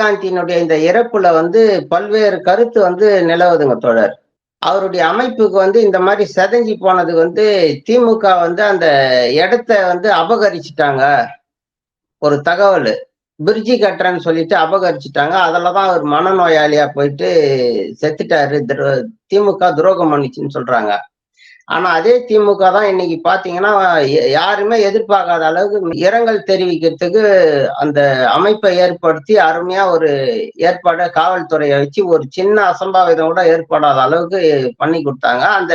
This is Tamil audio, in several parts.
விஜயகாந்தினுடைய இந்த இறப்புல வந்து பல்வேறு கருத்து வந்து நிலவுதுங்க தோழர். அவருடைய அமைப்புக்கு வந்து இந்த மாரி சிதைஞ்சு போனது வந்து திமுக வந்து அந்த இடத்த வந்து அபகரிச்சுட்டாங்க. ஒரு தகவலு. பிரிட்ஜ் கட்டுறேன்னு சொல்லிட்டு அபகரிச்சுட்டாங்க. அதுல தான் அவர் மனநோயாளியா போயிட்டு செத்துட்டாரு. திமுக துரோகம் பண்ணுச்சுன்னு சொல்றாங்க. ஆனா அதே திமுக தான் இன்னைக்கு பார்த்தீங்கன்னா, யாருமே எதிர்பார்க்காத அளவுக்கு இரங்கல் தெரிவிக்கிறதுக்கு அந்த அமைப்பை ஏற்படுத்தி அருமையா ஒரு ஏற்பாட காவல்துறைய வச்சு ஒரு சின்ன அசம்பாவிதம் கூட ஏற்படாத அளவுக்கு பண்ணி குடுத்தாங்க. அந்த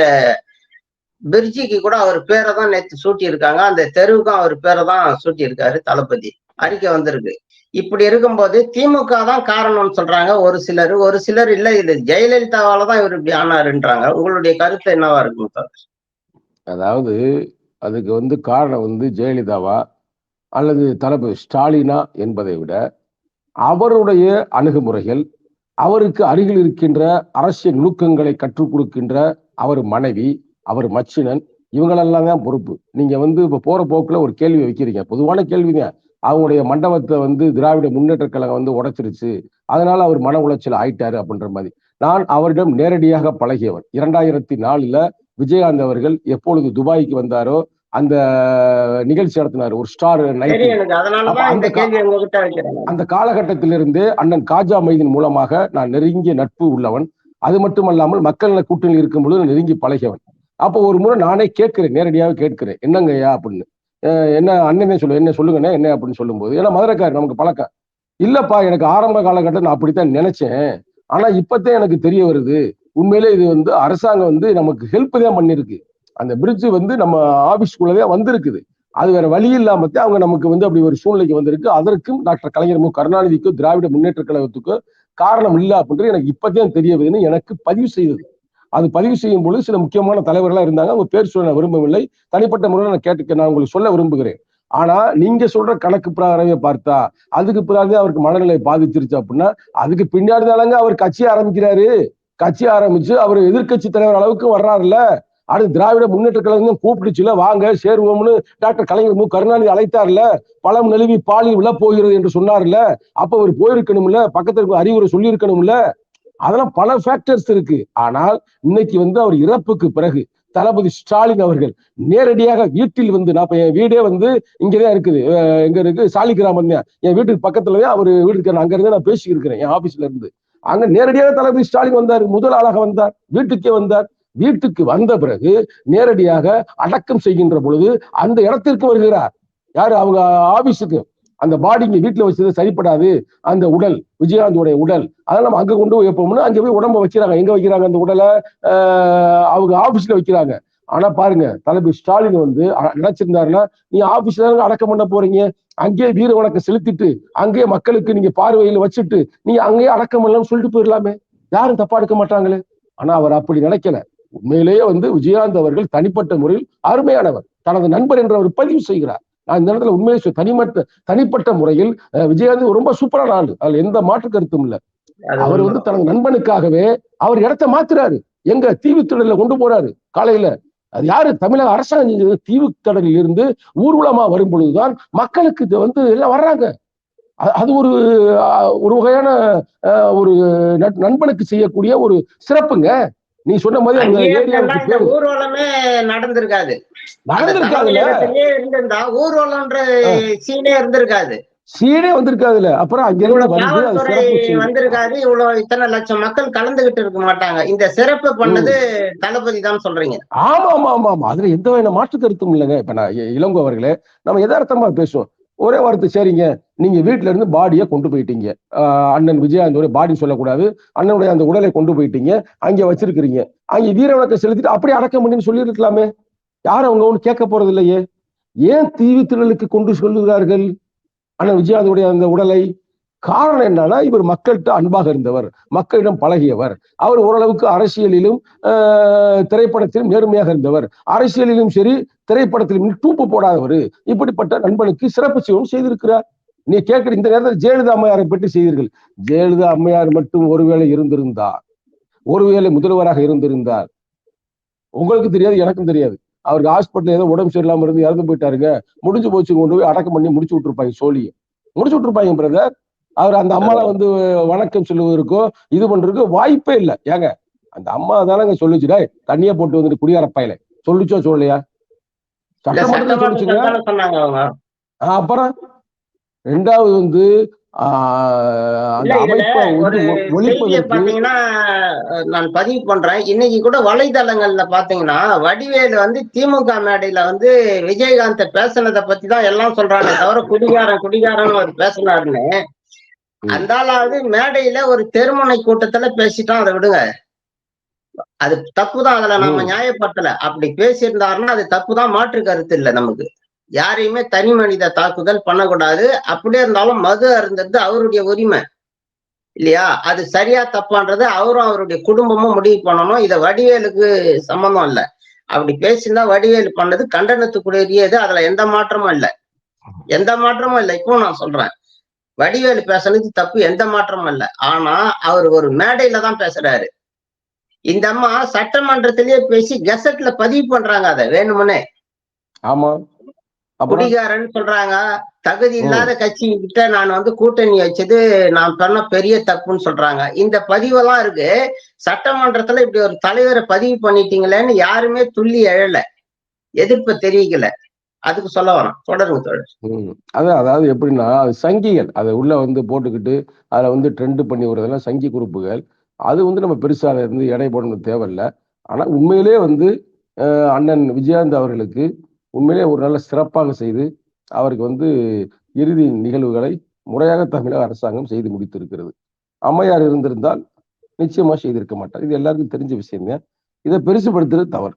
பிரிட்ஜுக்கு கூட அவர் பேர தான் நேத்து சூட்டியிருக்காங்க. அந்த தெருவுக்கும் அவர் பேர தான் சூட்டியிருக்காரு தளபதி. அறிக்கை வந்திருக்கு. இப்படி இருக்கும்போது திமுக தான் காரணம்னு சொல்றாங்க ஒரு சிலரு. ஒரு சிலர் இல்ல இது ஜெயலலிதாவால தான் இவரு இப்படி ஆனாருன்றாங்க. உங்களுடைய கருத்து என்னவா இருக்கும் சார்? அதாவது அதுக்கு காரணம் ஜெயலலிதாவா அல்லது தளபதி ஸ்டாலினா என்பதை விட அவருடைய அணுகுமுறைகள், அவருக்கு அருகில் இருக்கின்ற அரசியல் நுணுக்கங்களை கற்றுக் கொடுக்கின்ற அவர் மனைவி, அவர் மச்சினன், இவங்களெல்லாம் தான் பொறுப்பு. நீங்க இப்ப போற போக்குல ஒரு கேள்வி வைக்கிறீங்க, பொதுவான கேள்விங்க. அவங்களுடைய மண்டபத்தை திராவிட முன்னேற்ற கழகம் உடைச்சிருச்சு, அதனால அவர் மன உளைச்சல் ஆயிட்டாரு அப்படின்ற மாதிரி. நான் அவரிடம் நேரடியாக பழகியவர். 2004 விஜயகாந்த் அவர்கள் எப்பொழுது துபாய்க்கு வந்தாரோ அந்த நிகழ்ச்சி நடத்தினார், ஒரு ஸ்டார் நைட். அந்த காலகட்டத்திலிருந்து அண்ணன் காஜா மைதீன் மூலமாக நான் நெருங்கிய நட்பு உள்ளவன். அது மட்டுமல்லாமல் மக்கள் நல கூட்டணியில் இருக்கும் பொழுது நெருங்கி பழகியவன். அப்போ ஒரு முறை நானே கேட்கிறேன், நேரடியாக கேட்கிறேன், என்னங்கய்யா அப்படின்னு. என்ன அண்ணனே என்ன சொல்லுங்கண்ணே என்ன அப்படின்னு சொல்லும்போது, ஏன்னா மதுரைக்காரர் நமக்கு பழக்கம். இல்லப்பா, எனக்கு ஆரம்ப காலகட்டம் நான் அப்படித்தான் நினைச்சேன், ஆனா இப்பதான் எனக்கு தெரிய வருது, உண்மையிலே இது அரசாங்கம் நமக்கு ஹெல்ப் தான் பண்ணிருக்கு. அந்த பிரிட்ஜ் நம்ம ஆபீஸ்க்குள்ளதே வந்திருக்குது. அது வேற வழி இல்லாமத்தான் அவங்க நமக்கு அப்படி ஒரு சூழ்நிலைக்கு வந்திருக்கு. அதற்கும் டாக்டர் கலைஞர் மு கருணாநிதிக்கும் திராவிட முன்னேற்ற கழகத்துக்கும் காரணம் இல்ல அப்படின்றது எனக்கு இப்பதான் தெரிய வருதுன்னு எனக்கு பதிவு செய்தது. அது பதிவு செய்யும் பொழுது சில முக்கியமான தலைவர்களா இருந்தாங்க. அவங்க பேர் சொல்ல நான் விரும்பவில்லை, தனிப்பட்ட முறையில் நான் உங்களுக்கு சொல்ல விரும்புகிறேன். ஆனா நீங்க சொல்ற கணக்கு பிரகாரமே பார்த்தா அதுக்கு பிறகு அவருக்கு மனநிலை பாதிச்சிருச்சு அப்படின்னா அதுக்கு பின்னாடிதானங்க அவர் கட்சி ஆரம்பிக்கிறாரு. கட்சி ஆரம்பிச்சு அவர் எதிர்கட்சி தலைவர் அளவுக்கு வர்றாருல்ல. அடுத்து திராவிட முன்னேற்ற கழகம் கூப்பிடுச்சுல, வாங்க சேருவோம்னு டாக்டர் கலைஞர் மு கருணாநிதி அழைத்தார்ல. பழம் நழுவி பாலில் விழ போகிறது என்று சொன்னார்ல. அப்ப அவர் போயிருக்கணும்ல, பக்கத்துல அறிவுரை சொல்லி இருக்கணும்ல. அதெல்லாம் பல ஃபேக்டர்ஸ் இருக்கு. ஆனால் இன்னைக்கு அவர் இறப்புக்கு பிறகு தளபதி ஸ்டாலின் அவர்கள் நேரடியாக வீட்டில் நான் என் வீடே இங்கதான் இருக்குது. எங்க இருக்கு? சாலிகிராமம் தான். என் வீட்டுக்கு பக்கத்துலதான் அவர் வீட்டுக்கு அங்க இருந்து நான் பேசி இருக்கிறேன், என் ஆபீஸ்ல இருந்து. அங்க நேரடியாக தளபதி ஸ்டாலின் வந்தார், முதல் ஆளாக வந்தார், வீட்டுக்கே வந்தார். வீட்டுக்கு வந்த பிறகு நேரடியாக அடக்கம் செய்கின்ற பொழுது அந்த இடத்திற்கு வருகிறார். யாரு? அவங்க ஆபீஸுக்கு. அந்த பாடி இங்க வீட்டுல வச்சது சரிப்படாது, அந்த உடல் விஜயகாந்தோடைய உடல், அதெல்லாம் நம்ம அங்க கொண்டு போய் வைப்போம்னு அங்க போய் உடம்ப வைக்கிறாங்க. எங்க வைக்கிறாங்க அந்த உடலை? அவங்க ஆபீஸ்ல வைக்கிறாங்க. ஆனா பாருங்க, தளபதி ஸ்டாலின் நினைச்சிருந்தாருன்னா, நீ ஆபீஸ்ல அடக்கம் பண்ண போறீங்க, அங்கேயே வீர வணக்கம் செலுத்திட்டு அங்கேயே மக்களுக்கு நீங்க பார்வையில் வச்சுட்டு நீங்க அங்கேயே அடக்கம் பண்ணலாம்னு சொல்லிட்டு போயிடலாமே, யாரும் தப்பா எடுக்க மாட்டாங்களே. ஆனா அவர் அப்படி நினைக்கல. உண்மையிலேயே விஜயகாந்த் அவர்கள் தனிப்பட்ட முறையில் அருமையானவர், தனது நண்பர் என்று அவர் பதிவு செய்கிறார். நான் இந்த இடத்துல உண்மையை தனிப்பட்ட முறையில் விஜயகாந்த் ரொம்ப சூப்பரான ஆளு, அதுல எந்த மாற்று கருத்தும் இல்லை. அவர் தனது நண்பனுக்காகவே அவர் இடத்தை மாத்துறாரு, எங்க தீவுத்திடல கொண்டு போறாரு. காலையில அது யாரு? தமிழக அரசாங்கம் தீவுத்திடலில் இருந்து ஊர்வலமா வரும் பொழுதுதான் மக்களுக்கு எல்லாம் வர்றாங்க. அது ஒரு வகையான ஒரு நண்பனுக்கு செய்யக்கூடிய ஒரு சிறப்புங்க. நீ சொன்ன மாதிரி அந்த ஏரியாவுக்கு ஊர்வலமே நடந்திருக்காது. சீனே வந்திருக்காதுல்ல. அப்புறம் அங்க வந்திருக்காது. இவ்வளவு இத்தனை லட்சம் மக்கள் கலந்துகிட்டு இருக்க மாட்டாங்க. இந்த சிறப்பு பண்ணது தளபதி தான் சொல்றீங்க. ஆமா ஆமா ஆமா ஆமா, அதுல எந்த வகையான மாற்று கருத்தும் இல்லைங்க. இப்ப நான் இளங்கோ அவர்களே, நம்ம யதார்த்தமா பேசுவோம். ஒரே வார்த்தை, சரிங்க, நீங்க வீட்டுல இருந்து பாடியை கொண்டு போயிட்டீங்க, அண்ணன் விஜயகாந்தோட பாடி சொல்லக்கூடாது, அண்ணனுடைய அந்த உடலை கொண்டு போயிட்டீங்க, அங்க வச்சிருக்கிறீங்க, அங்க வீர வணக்கம் செலுத்திட்டு அப்படியே அடக்கம் பண்ணின்னு சொல்லி இருக்கலாமே. யாரும் அவங்க ஒண்ணு கேட்க போறது இல்லையே. ஏன் தீவுத்திடலுக்கு கொண்டு சொல்லுகிறார்கள் அண்ணன் விஜயகாந்தோடைய அந்த உடலை? காரணம் என்னன்னா, இவர் மக்கள்கிட்ட அன்பாக இருந்தவர், மக்களிடம் பழகியவர், அவர் ஓரளவுக்கு அரசியலிலும் திரைப்படத்திலும் நேர்மையாக இருந்தவர், அரசியலிலும் சரி திரைப்படத்திலும் டூப்பு போடாதவர். இப்படிப்பட்ட நண்பனுக்கு சிறப்பு செய்யவும் செய்திருக்கிறார். நீ கேட்கிற இந்த நேரத்தில் ஜெயலலிதா அம்மையாரை பற்றி செய்தீர்கள். ஜெயலலிதா அம்மையார் மட்டும் ஒருவேளை இருந்திருந்தார், ஒருவேளை முதல்வராக இருந்திருந்தார், உங்களுக்கு தெரியாது, எனக்கும் தெரியாது, அவருக்கு ஹாஸ்பிட்டல் ஏதோ உடம்பு சரியில்லாம இருந்து இறந்து போயிட்டாருங்க, முடிஞ்சு போச்சு, கொண்டு போய் அடக்கம் பண்ணி முடிச்சு விட்டுருப்பாங்க, சோழியை முடிச்சு விட்டுருப்பாங்க பிரதர். அவர் அந்த அம்மாவை வந்து வணக்கம் சொல்லுவதற்கோ இது பண்றதுக்கோ வாய்ப்பே இல்லை. ஏங்க அந்த அம்மா தானங்க சொல்லுச்சுடா தண்ணியை போட்டு வந்துட்டு குடியாரப்பாயில சொல்லுச்சோ சொல்லலையா? சட்டமன்றத்தில் சொல்லுச்சுங்க. சொன்னாங்க அவங்க. அப்புறம் ரெண்டாவது வந்து அந்த அமைப்பை ஒழிப்பதற்கு பாத்தீங்கன்னா நான் பதிவு பண்றேன். இன்னைக்கு கூட வலைதளங்கள்ல பாத்தீங்கன்னா வடிவேலு வந்து திமுக மேடையில வந்து விஜயகாந்த் பேசினதை பத்தி தான் எல்லாம் சொல்றாங்க, தவிர குடிகாரன் ஒரு பேசினாருன்னு. அந்த ஆளாவது மேடையில ஒரு தெருமுனை கூட்டத்துல பேசிட்டோம், அதை விடுங்க, அது தப்புதான், அதுல நம்ம நியாயப்படுத்தல. அப்படி பேசியிருந்தாருன்னா அது தப்புதான், மாற்று கருத்து இல்லை நமக்கு. யாரையுமே தனி மனித தாக்குதல் பண்ணக்கூடாது. அப்படியே இருந்தாலும் மது அருந்தது அவருடைய உரிமை இல்லையா? அது சரியா தப்பான்றது அவரும் அவருடைய குடும்பமும் முடிவு பண்ணணும். இத வடிவேலுக்கு சம்பந்தம் இல்ல. அப்படி பேசினா வடிவேலு பண்ணது கண்டனத்துக்குரியது. அதுல எந்த மாற்றமும் இல்ல, எந்த மாற்றமும் இல்ல. இப்போ நான் சொல்றேன், வடிவேலு பேசுனது தப்பு, எந்த மாற்றமும் இல்ல. ஆனா அவர் ஒரு மேடையில தான் பேசுறாரு. இந்த அம்மா சட்டமன்றத்திலேயே பேசி கெசட்ல பதிவு பண்றாங்க, அதை வேணுமுனே. ஆமா, குடிகாரன் சொல்றாங்க. தகுதி இல்லாத கட்சி கிட்ட நான் வந்து கூட்டணி வச்சது நான் பண்ண பெரிய தப்புன்னு சொல்றாங்க. இந்த பதிவெல்லாம் இருக்கு. சட்டமன்றத்துல இப்படி ஒரு தலைவரை பதிவு பண்ணிட்டீங்களேன்னு யாருமே துள்ளி எழல, எதிர்ப்பு தெரிவிக்கல. அதுக்கு சொல்ல வரோம். தொடருங்க தொடர். அதாவது எப்படின்னா சங்கிகள் அதை உள்ள வந்து போட்டுக்கிட்டு அதுல வந்து ட்ரெண்ட் பண்ணி விடுறதெல்லாம் சங்கி குரூப்புகள். அது வந்து நம்ம பெருசா அதை வந்து எடை போடணும் தேவையில்லை. ஆனா உண்மையிலே வந்து அண்ணன் விஜயகாந்த் அவர்களுக்கு உண்மையிலே ஒரு நல்ல சிறப்பாக செய்து அவருக்கு வந்து இறுதி நிகழ்வுகளை முறையாக தமிழக அரசாங்கம் செய்து முடித்திருக்கிறது. அம்மையார் இருந்திருந்தால் நிச்சயமா செய்திருக்க மாட்டார். இது எல்லாருக்கும் தெரிஞ்ச விஷயம். இதை பெருசுபடுத்துறது தவறு.